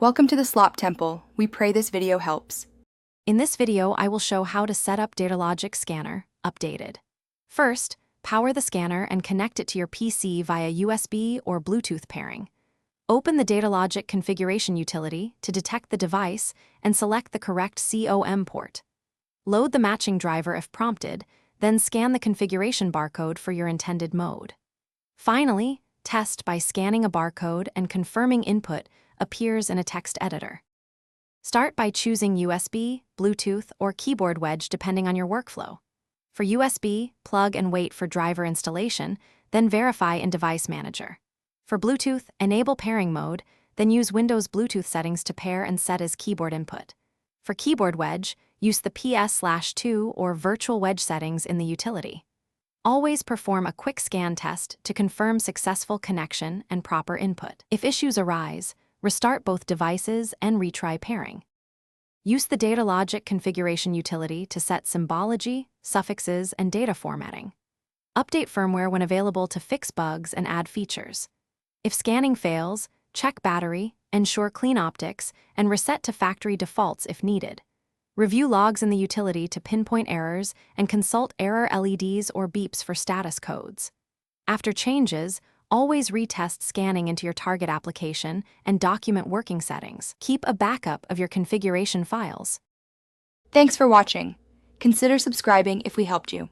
Welcome to the Slop Temple. We pray this video helps. In this video, I will show how to set up Datalogic Scanner, updated. First, power the scanner and connect it to your PC via USB or Bluetooth pairing. Open the Datalogic configuration utility to detect the device and select the correct COM port. Load the matching driver if prompted, then scan the configuration barcode for your intended mode. Finally, test by scanning a barcode and confirming input appears in a text editor. Start by choosing USB, Bluetooth, or keyboard wedge depending on your workflow. For USB, plug and wait for driver installation, then verify in Device Manager. For Bluetooth, enable pairing mode, then use Windows Bluetooth settings to pair and set as keyboard input. For keyboard wedge, use the PS/2 or virtual wedge settings in the utility. Always perform a quick scan test to confirm successful connection and proper input. If issues arise, restart both devices and retry pairing. Use the Datalogic configuration utility to set symbology, suffixes, and data formatting. Update firmware when available to fix bugs and add features. If scanning fails, check battery, ensure clean optics, and reset to factory defaults if needed. Review logs in the utility to pinpoint errors and consult error LEDs or beeps for status codes. After changes, always retest scanning into your target application and document working settings. Keep a backup of your configuration files. Thanks for watching. Consider subscribing if we helped you.